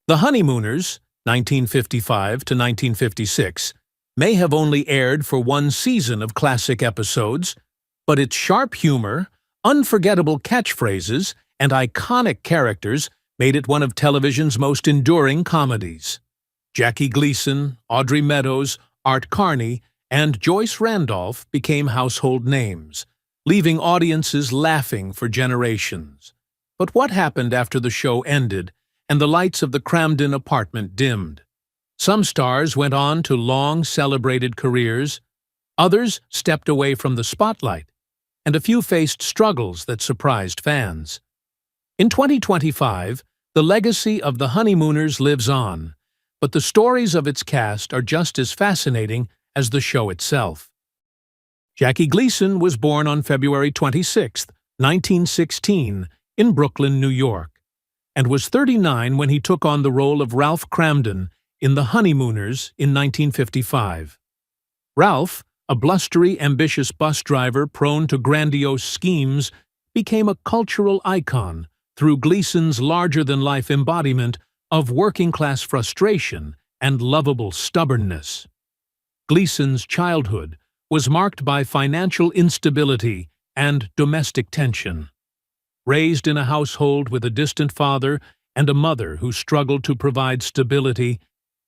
The Honeymooners, 1955 to 1956, may have only aired for one season of classic episodes, but its sharp humor, unforgettable catchphrases, and iconic characters made it one of television's most enduring comedies. Jackie Gleason, Audrey Meadows, Art Carney, and Joyce Randolph became household names, leaving audiences laughing for generations. But what happened after the show ended and the lights of the Cramden apartment dimmed? Some stars went on to long, celebrated careers, others stepped away from the spotlight, and a few faced struggles that surprised fans. In 2025, the legacy of the Honeymooners lives on, but the stories of its cast are just as fascinating as the show itself. Jackie Gleason was born on February 26, 1916, in Brooklyn, New York, and was 39 when he took on the role of Ralph Cramden in The Honeymooners in 1955. Ralph, a blustery, ambitious bus driver prone to grandiose schemes, became a cultural icon through Gleason's larger-than-life embodiment of working-class frustration and lovable stubbornness. Gleason's childhood was marked by financial instability and domestic tension. Raised in a household with a distant father and a mother who struggled to provide stability,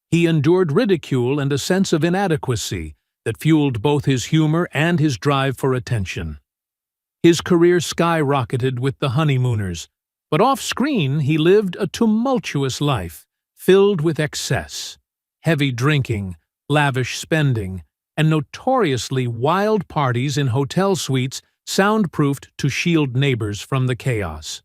he endured ridicule and a sense of inadequacy that fueled both his humor and his drive for attention. His career skyrocketed with the Honeymooners, but off-screen he lived a tumultuous life, filled with excess, heavy drinking, lavish spending, and notoriously wild parties in hotel suites soundproofed to shield neighbors from the chaos.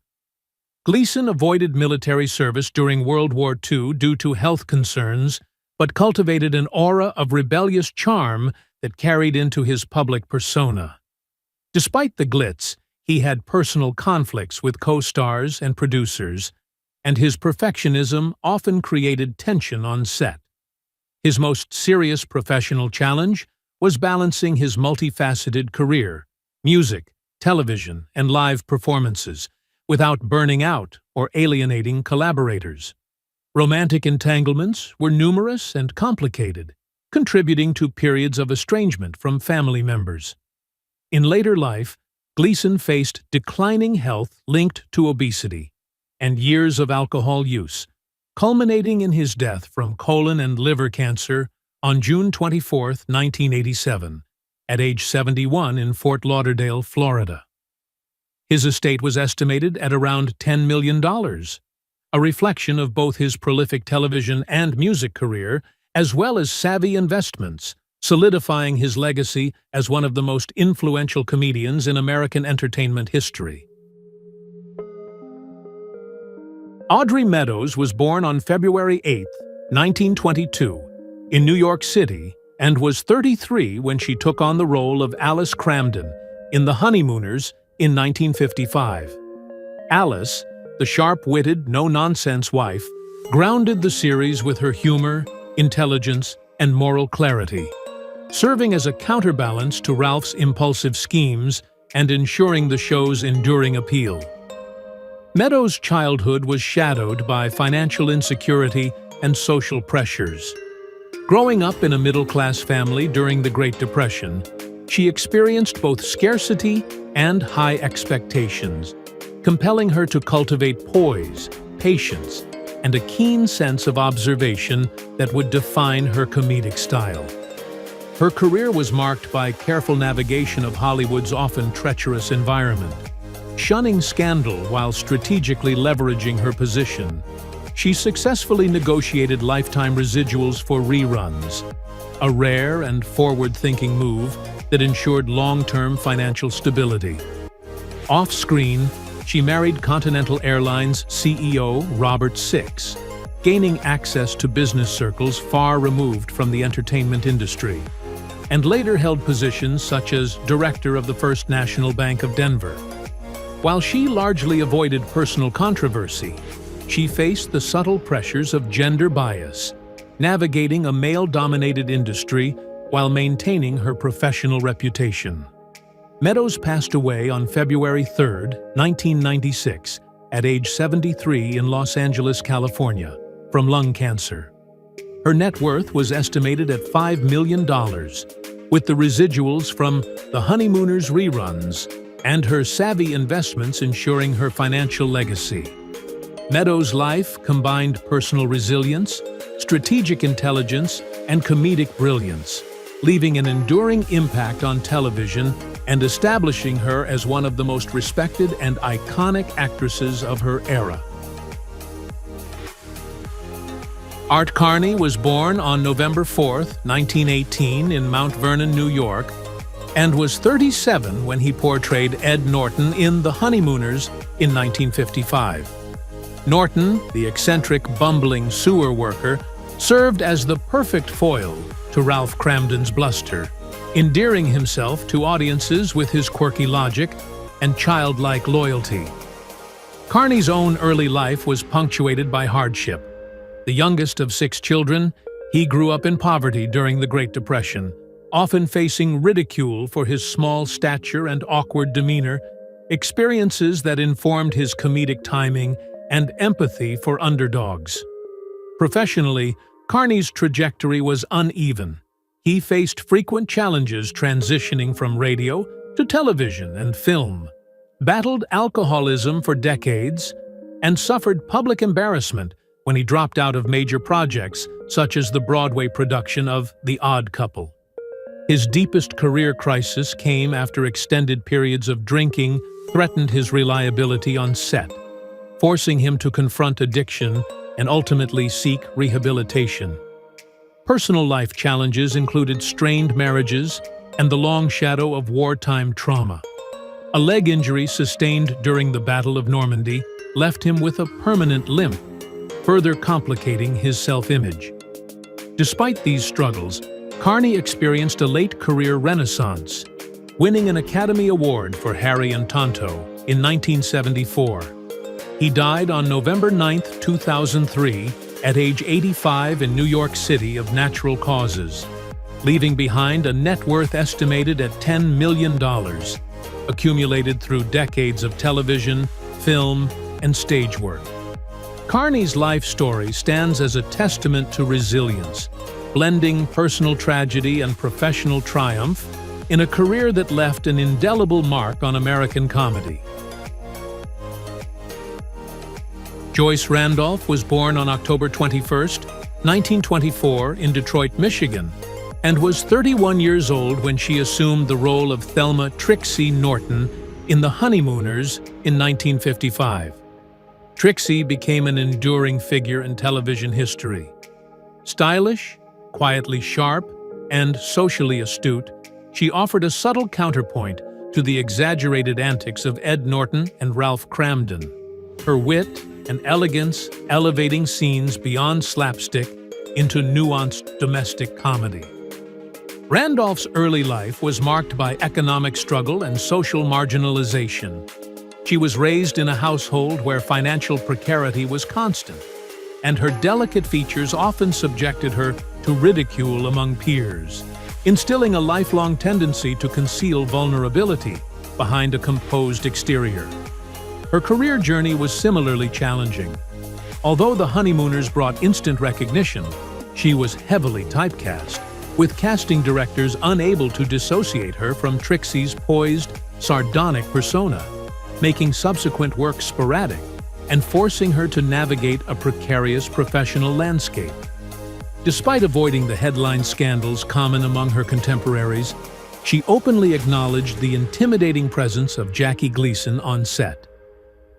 Gleason avoided military service during World War II due to health concerns, but cultivated an aura of rebellious charm that carried into his public persona. Despite the glitz, he had personal conflicts with co-stars and producers, and his perfectionism often created tension on set. His most serious professional challenge was balancing his multifaceted career, music, television, and live performances, without burning out or alienating collaborators. Romantic entanglements were numerous and complicated, contributing to periods of estrangement from family members. In later life, Gleason faced declining health linked to obesity and years of alcohol use, culminating in his death from colon and liver cancer on June 24, 1987, at age 71 in Fort Lauderdale, Florida. His estate was estimated at around $10 million, a reflection of both his prolific television and music career, as well as savvy investments, solidifying his legacy as one of the most influential comedians in American entertainment history. Audrey Meadows was born on February 8, 1922, in New York City, and was 33 when she took on the role of Alice Cramden in The Honeymooners in 1955. Alice, the sharp-witted, no-nonsense wife, grounded the series with her humor, intelligence, and moral clarity, serving as a counterbalance to Ralph's impulsive schemes and ensuring the show's enduring appeal. Meadows' childhood was shadowed by financial insecurity and social pressures. Growing up in a middle-class family during the Great Depression, she experienced both scarcity and high expectations, compelling her to cultivate poise, patience, and a keen sense of observation that would define her comedic style. Her career was marked by careful navigation of Hollywood's often treacherous environment. Shunning scandal while strategically leveraging her position, she successfully negotiated lifetime residuals for reruns, a rare and forward-thinking move that ensured long-term financial stability. Off-screen, she married Continental Airlines CEO Robert Six, gaining access to business circles far removed from the entertainment industry, and later held positions such as director of the First National Bank of Denver. While she largely avoided personal controversy, she faced the subtle pressures of gender bias, navigating a male-dominated industry while maintaining her professional reputation. Meadows passed away on February 3, 1996, at age 73 in Los Angeles, California, from lung cancer. Her net worth was estimated at $5 million, with the residuals from the Honeymooners reruns and her savvy investments ensuring her financial legacy. Meadows' life combined personal resilience, strategic intelligence, and comedic brilliance, leaving an enduring impact on television and establishing her as one of the most respected and iconic actresses of her era. Art Carney was born on November 4, 1918 in Mount Vernon, New York, and was 37 when he portrayed Ed Norton in The Honeymooners in 1955. Norton, the eccentric, bumbling sewer worker, served as the perfect foil to Ralph Cramden's bluster, endearing himself to audiences with his quirky logic and childlike loyalty. Carney's own early life was punctuated by hardship. The youngest of 6 children, he grew up in poverty during the Great Depression, often facing ridicule for his small stature and awkward demeanor, experiences that informed his comedic timing and empathy for underdogs. Professionally, Carney's trajectory was uneven. He faced frequent challenges transitioning from radio to television and film, battled alcoholism for decades, and suffered public embarrassment when he dropped out of major projects such as the Broadway production of The Odd Couple. His deepest career crisis came after extended periods of drinking threatened his reliability on set, forcing him to confront addiction and ultimately seek rehabilitation. Personal life challenges included strained marriages and the long shadow of wartime trauma. A leg injury sustained during the Battle of Normandy left him with a permanent limp, further complicating his self-image. Despite these struggles, Carney experienced a late career renaissance, winning an Academy Award for Harry and Tonto in 1974. He died on November 9, 2003, at age 85 in New York City of natural causes, leaving behind a net worth estimated at $10 million, accumulated through decades of television, film, and stage work. Carney's life story stands as a testament to resilience, blending personal tragedy and professional triumph in a career that left an indelible mark on American comedy. Joyce Randolph was born on October 21, 1924, in Detroit, Michigan, and was 31 years old when she assumed the role of Thelma Trixie Norton in The Honeymooners in 1955. Trixie became an enduring figure in television history. Stylish, quietly sharp, and socially astute, she offered a subtle counterpoint to the exaggerated antics of Ed Norton and Ralph Cramden, her wit and elegance elevating scenes beyond slapstick into nuanced domestic comedy. Randolph's early life was marked by economic struggle and social marginalization. She was raised in a household where financial precarity was constant, and her delicate features often subjected her to ridicule among peers, instilling a lifelong tendency to conceal vulnerability behind a composed exterior. Her career journey was similarly challenging. Although The Honeymooners brought instant recognition, she was heavily typecast, with casting directors unable to dissociate her from Trixie's poised, sardonic persona, making subsequent work sporadic and forcing her to navigate a precarious professional landscape. Despite avoiding the headline scandals common among her contemporaries, she openly acknowledged the intimidating presence of Jackie Gleason on set,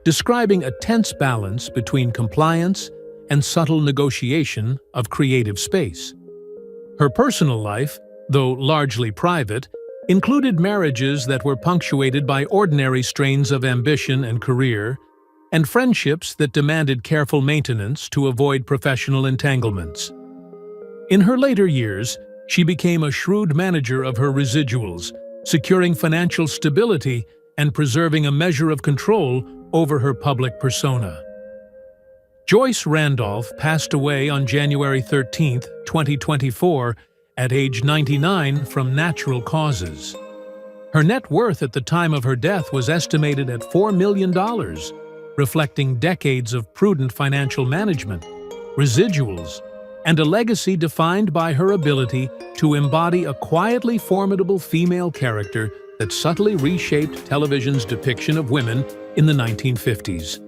describing a tense balance between compliance and subtle negotiation of creative space. Her personal life, though largely private, included marriages that were punctuated by ordinary strains of ambition and career, and friendships that demanded careful maintenance to avoid professional entanglements. In her later years, she became a shrewd manager of her residuals, securing financial stability and preserving a measure of control over her public persona. Joyce Randolph passed away on January 13, 2024, at age 99 from natural causes. Her net worth at the time of her death was estimated at $4 million, reflecting decades of prudent financial management residuals, and a legacy defined by her ability to embody a quietly formidable female character that subtly reshaped television's depiction of women in the 1950s.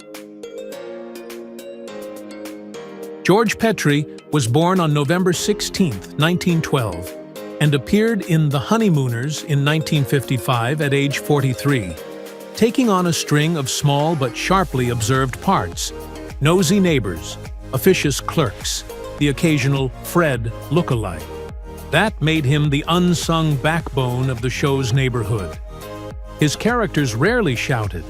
George Petrie was born on November 16, 1912, and appeared in The Honeymooners in 1955 at age 43, taking on a string of small but sharply observed parts: nosy neighbors, officious clerks, the occasional Fred look-alike. That made him the unsung backbone of the show's neighborhood. His characters rarely shouted.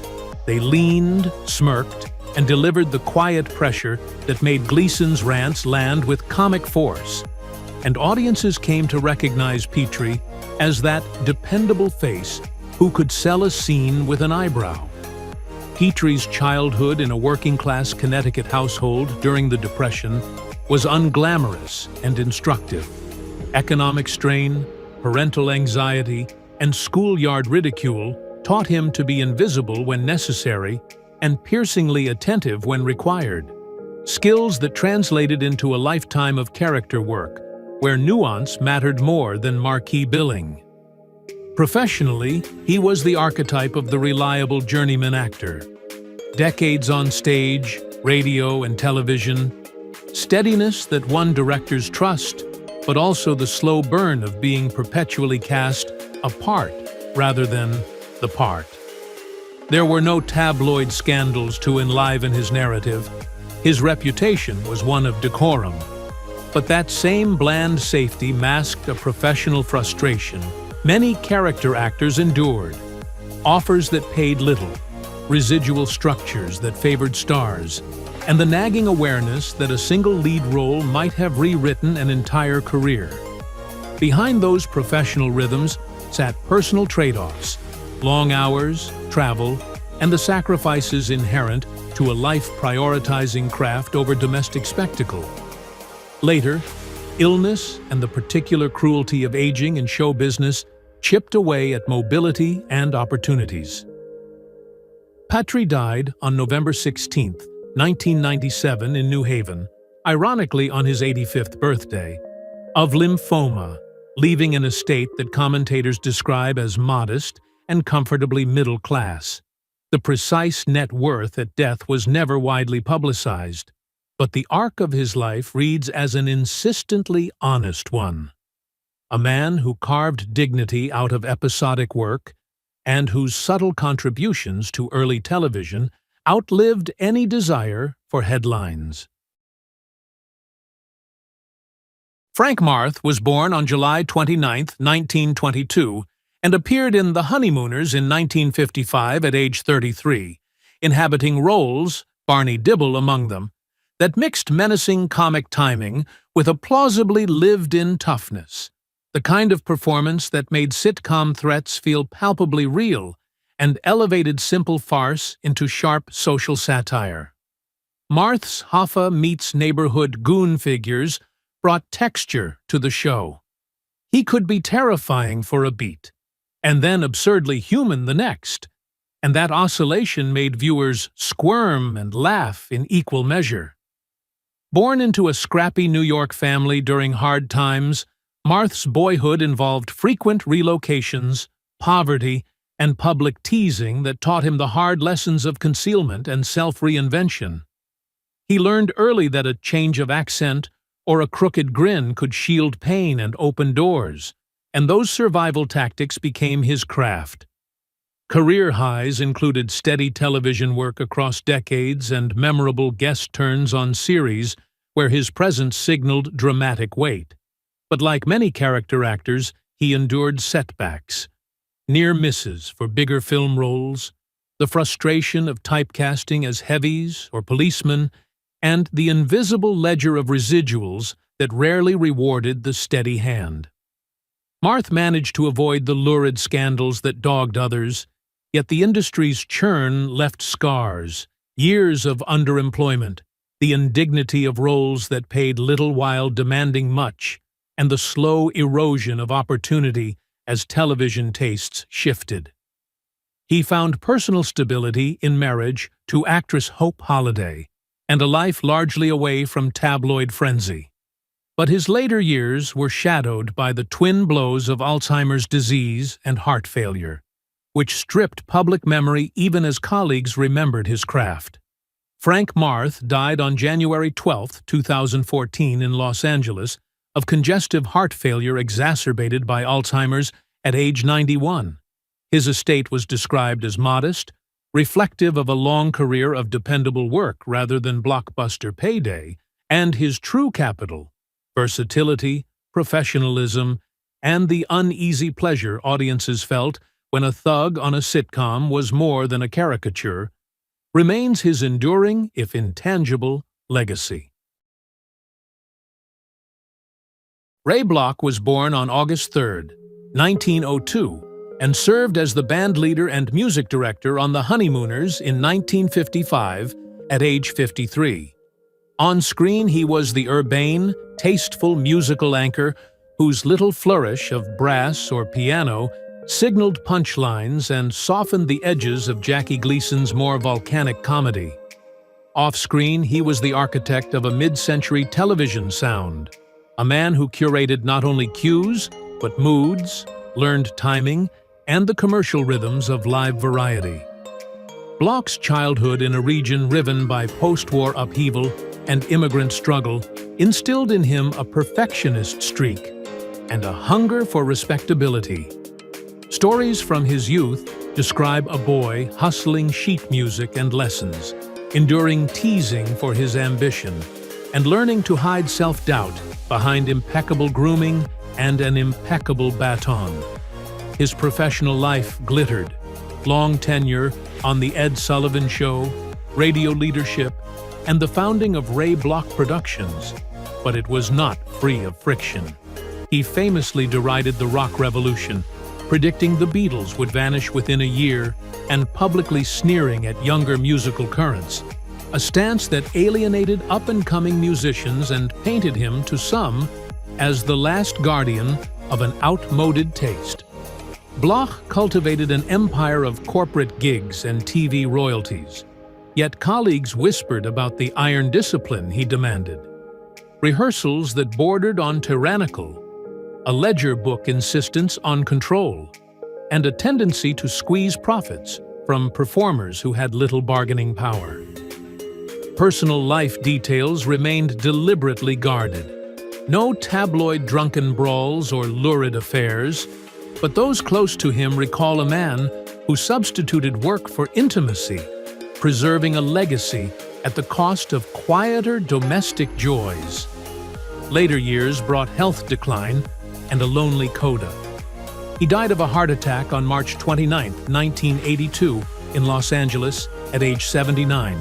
They leaned, smirked, and delivered the quiet pressure that made Gleason's rants land with comic force. And audiences came to recognize Petrie as that dependable face who could sell a scene with an eyebrow. Petrie's childhood in a working-class Connecticut household during the Depression was unglamorous and instructive. Economic strain, parental anxiety, and schoolyard ridicule taught him to be invisible when necessary and piercingly attentive when required. Skills that translated into a lifetime of character work, where nuance mattered more than marquee billing. Professionally, he was the archetype of the reliable journeyman actor. Decades on stage, radio, and television, steadiness that won directors' trust, but also the slow burn of being perpetually cast a part rather than the part. There were no tabloid scandals to enliven his narrative. His reputation was one of decorum. But that same bland safety masked a professional frustration many character actors endured: offers that paid little, residual structures that favored stars, and the nagging awareness that a single lead role might have rewritten an entire career. Behind those professional rhythms sat personal trade-offs: long hours, travel, and the sacrifices inherent to a life prioritizing craft over domestic spectacle. Later, illness and the particular cruelty of aging in show business chipped away at mobility and opportunities. Petrie died on November 16, 1997 in New Haven, ironically on his 85th birthday, of lymphoma, leaving an estate that commentators describe as modest and comfortably middle class. The precise net worth at death was never widely publicized, but the arc of his life reads as an insistently honest one. A man who carved dignity out of episodic work, and whose subtle contributions to early television outlived any desire for headlines. Frank Marth was born on July 29, 1922, and appeared in The Honeymooners in 1955 at age 33, inhabiting roles, Barney Dibble among them, that mixed menacing comic timing with a plausibly lived-in toughness, the kind of performance that made sitcom threats feel palpably real and elevated simple farce into sharp social satire. Marth's Hoffa meets neighborhood goon figures brought texture to the show. He could be terrifying for a beat, and then absurdly human the next, and that oscillation made viewers squirm and laugh in equal measure. Born into a scrappy New York family during hard times, Marth's boyhood involved frequent relocations, poverty, and public teasing that taught him the hard lessons of concealment and self-reinvention. He learned early that a change of accent or a crooked grin could shield pain and open doors, and those survival tactics became his craft. Career highs included steady television work across decades and memorable guest turns on series where his presence signaled dramatic weight. But like many character actors, he endured setbacks, near misses for bigger film roles, the frustration of typecasting as heavies or policemen, and the invisible ledger of residuals that rarely rewarded the steady hand. Marth managed to avoid the lurid scandals that dogged others, yet the industry's churn left scars, years of underemployment, the indignity of roles that paid little while demanding much, and the slow erosion of opportunity as television tastes shifted. He found personal stability in marriage to actress Hope Holliday, and a life largely away from tabloid frenzy. But his later years were shadowed by the twin blows of Alzheimer's disease and heart failure, which stripped public memory even as colleagues remembered his craft. Frank Marth died on January 12, 2014 in Los Angeles of congestive heart failure exacerbated by Alzheimer's at age 91. His estate was described as modest, reflective of a long career of dependable work rather than blockbuster payday, and his true capital, versatility, professionalism, and the uneasy pleasure audiences felt when a thug on a sitcom was more than a caricature, remains his enduring, if intangible, legacy. Ray Bloch was born on August 3, 1902, and served as the band leader and music director on the Honeymooners in 1955 at age 53. On screen, he was the urbane, tasteful musical anchor whose little flourish of brass or piano signaled punchlines and softened the edges of Jackie Gleason's more volcanic comedy. Off-screen, he was the architect of a mid-century television sound, a man who curated not only cues, but moods, learned timing, and the commercial rhythms of live variety. Bloch's childhood in a region riven by post-war upheaval and immigrant struggle instilled in him a perfectionist streak and a hunger for respectability. Stories from his youth describe a boy hustling sheet music and lessons, enduring teasing for his ambition, and learning to hide self-doubt behind impeccable grooming and an impeccable baton. His professional life glittered: long tenure on The Ed Sullivan Show, radio leadership, and the founding of Ray Bloch Productions, but it was not free of friction. He famously derided the rock revolution, predicting the Beatles would vanish within a year and publicly sneering at younger musical currents, a stance that alienated up-and-coming musicians and painted him to some as the last guardian of an outmoded taste. Bloch cultivated an empire of corporate gigs and TV royalties, yet colleagues whispered about the iron discipline he demanded. Rehearsals that bordered on tyrannical, a ledger book insistence on control, and a tendency to squeeze profits from performers who had little bargaining power. Personal life details remained deliberately guarded. No tabloid drunken brawls or lurid affairs, but those close to him recall a man who substituted work for intimacy, preserving a legacy at the cost of quieter domestic joys. Later years brought health decline and a lonely coda. He died of a heart attack on March 29, 1982, in Los Angeles at age 79.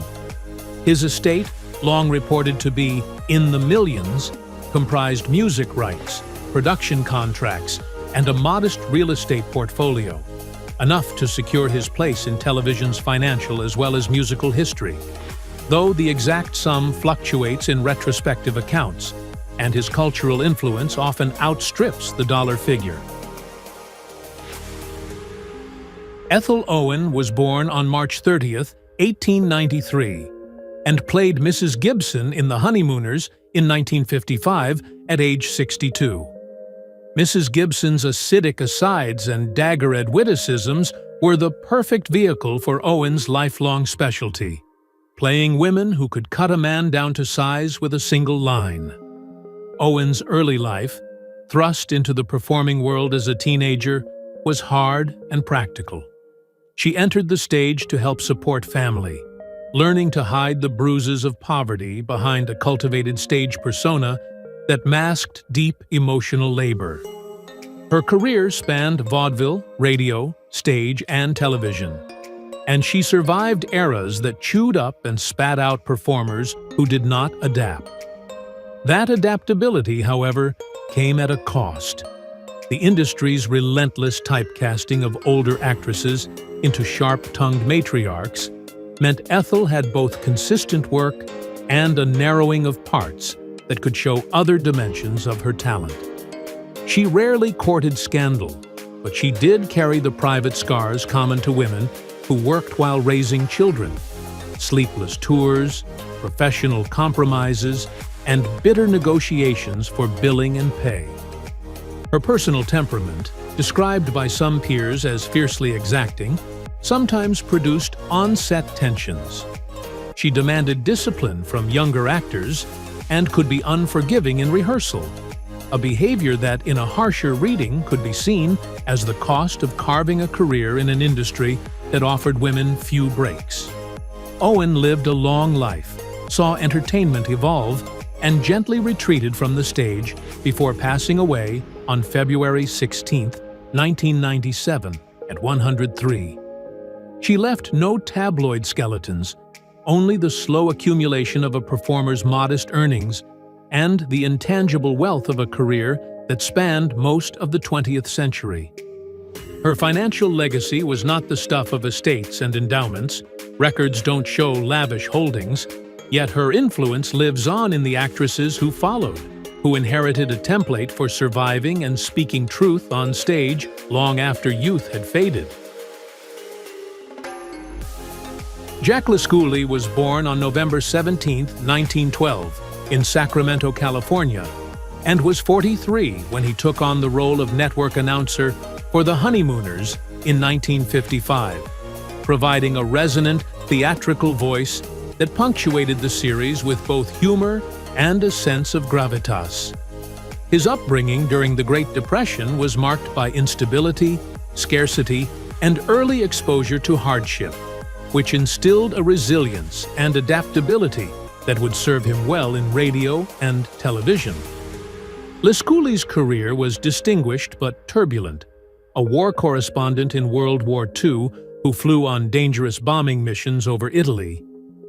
His estate, long reported to be in the millions, comprised music rights, production contracts, and a modest real estate portfolio, enough to secure his place in television's financial as well as musical history, though the exact sum fluctuates in retrospective accounts, and his cultural influence often outstrips the dollar figure. Ethel Owen was born on March 30, 1893, and played Mrs. Gibson in The Honeymooners in 1955 at age 62. Mrs. Gibson's acidic asides and dagger-ed witticisms were the perfect vehicle for Owen's lifelong specialty, playing women who could cut a man down to size with a single line. Owen's early life, thrust into the performing world as a teenager, was hard and practical. She entered the stage to help support family, learning to hide the bruises of poverty behind a cultivated stage persona that masked deep emotional labor. Her career spanned vaudeville, radio, stage, and television, and she survived eras that chewed up and spat out performers who did not adapt. That adaptability, however, came at a cost. The industry's relentless typecasting of older actresses into sharp-tongued matriarchs meant Ethel had both consistent work and a narrowing of parts that could show other dimensions of her talent. She rarely courted scandal, but she did carry the private scars common to women who worked while raising children: sleepless tours, professional compromises, and bitter negotiations for billing and pay. Her personal temperament, described by some peers as fiercely exacting, sometimes produced on-set tensions. She demanded discipline from younger actors and could be unforgiving in rehearsal, a behavior that in a harsher reading could be seen as the cost of carving a career in an industry that offered women few breaks. Owen lived a long life, saw entertainment evolve, and gently retreated from the stage before passing away on February 16, 1997, at 103. She left no tabloid skeletons, only the slow accumulation of a performer's modest earnings and the intangible wealth of a career that spanned most of the 20th century. Her financial legacy was not the stuff of estates and endowments. Records don't show lavish holdings, yet her influence lives on in the actresses who followed, who inherited a template for surviving and speaking truth on stage long after youth had faded. Jack Lescoulie was born on November 17, 1912, in Sacramento, California, and was 43 when he took on the role of network announcer for the Honeymooners in 1955, providing a resonant, theatrical voice that punctuated the series with both humor and a sense of gravitas. His upbringing during the Great Depression was marked by instability, scarcity, and early exposure to hardship, which instilled a resilience and adaptability that would serve him well in radio and television. Lescoulie's career was distinguished but turbulent. A war correspondent in World War II who flew on dangerous bombing missions over Italy,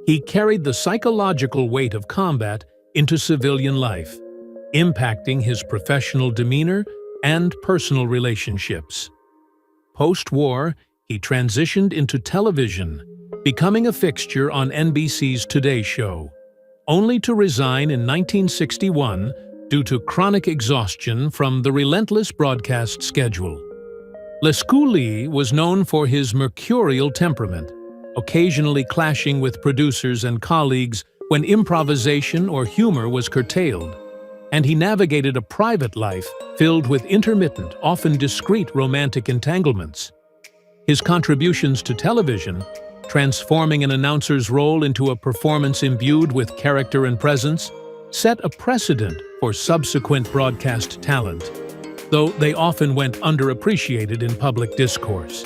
he carried the psychological weight of combat into civilian life, impacting his professional demeanor and personal relationships. Post-war, he transitioned into television, becoming a fixture on NBC's Today Show, only to resign in 1961 due to chronic exhaustion from the relentless broadcast schedule. Lescoulie was known for his mercurial temperament, occasionally clashing with producers and colleagues when improvisation or humor was curtailed, and he navigated a private life filled with intermittent, often discreet romantic entanglements. His contributions to television, transforming an announcer's role into a performance imbued with character and presence, set a precedent for subsequent broadcast talent, though they often went underappreciated in public discourse.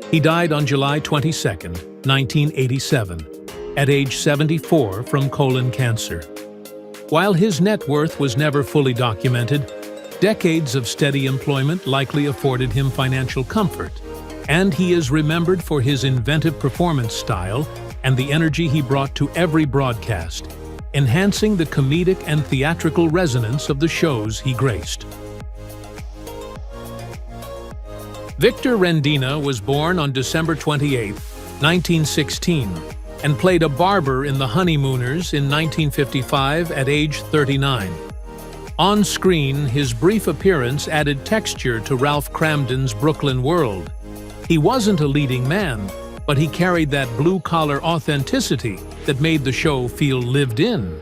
He died on July 22, 1987, at age 74 from colon cancer. While his net worth was never fully documented, decades of steady employment likely afforded him financial comfort, and he is remembered for his inventive performance style and the energy he brought to every broadcast, enhancing the comedic and theatrical resonance of the shows he graced. Victor Rendina was born on December 28, 1916, and played a barber in The Honeymooners in 1955 at age 39. On screen, his brief appearance added texture to Ralph Cramden's Brooklyn world. He wasn't a leading man, but he carried that blue-collar authenticity that made the show feel lived in.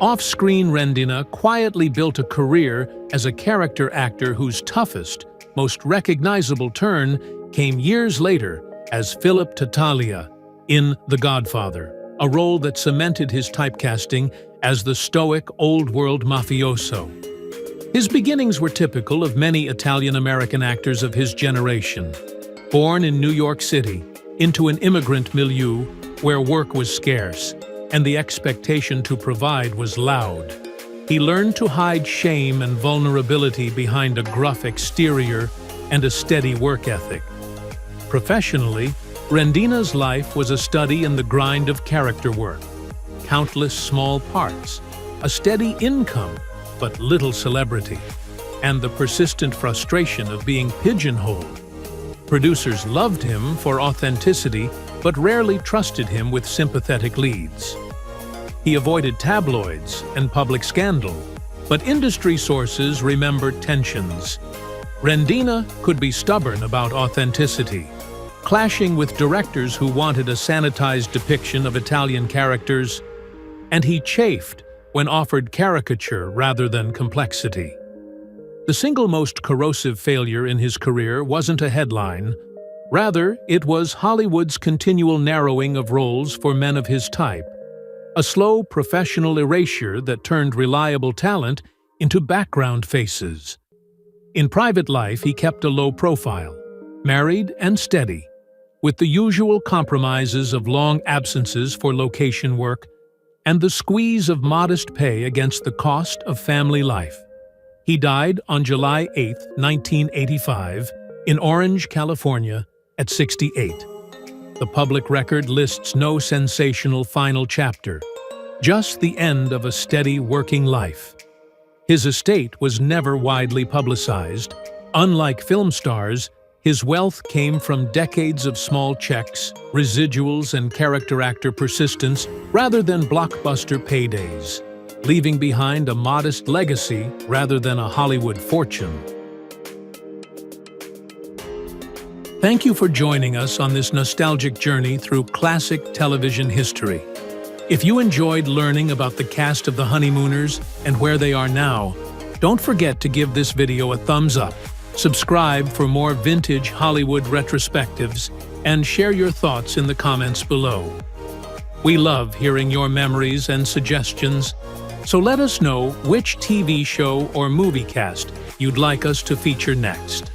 Off-screen, Rendina quietly built a career as a character actor whose toughest, most recognizable turn came years later as Philip Tattaglia in The Godfather, a role that cemented his typecasting as the stoic, old-world mafioso. His beginnings were typical of many Italian-American actors of his generation. Born in New York City, into an immigrant milieu where work was scarce and the expectation to provide was loud, he learned to hide shame and vulnerability behind a gruff exterior and a steady work ethic. Professionally, Rendina's life was a study in the grind of character work. Countless small parts, a steady income, but little celebrity, and the persistent frustration of being pigeonholed. Producers loved him for authenticity, but rarely trusted him with sympathetic leads. He avoided tabloids and public scandal, but industry sources remembered tensions. Rendina could be stubborn about authenticity, clashing with directors who wanted a sanitized depiction of Italian characters. and he chafed when offered caricature rather than complexity. The single most corrosive failure in his career wasn't a headline. Rather, it was Hollywood's continual narrowing of roles for men of his type, a slow professional erasure that turned reliable talent into background faces. In private life, he kept a low profile, married and steady, with the usual compromises of long absences for location work and the squeeze of modest pay against the cost of family life. He died on July 8, 1985, in Orange, California, at 68. The public record lists no sensational final chapter, just the end of a steady working life. His estate was never widely publicized. Unlike film stars, his wealth came from decades of small checks, residuals, and character actor persistence rather than blockbuster paydays, leaving behind a modest legacy rather than a Hollywood fortune. Thank you for joining us on this nostalgic journey through classic television history. If you enjoyed learning about the cast of The Honeymooners and where they are now, don't forget to give this video a thumbs up, subscribe for more vintage Hollywood retrospectives, and share your thoughts in the comments below. We love hearing your memories and suggestions, so let us know which TV show or movie cast you'd like us to feature next.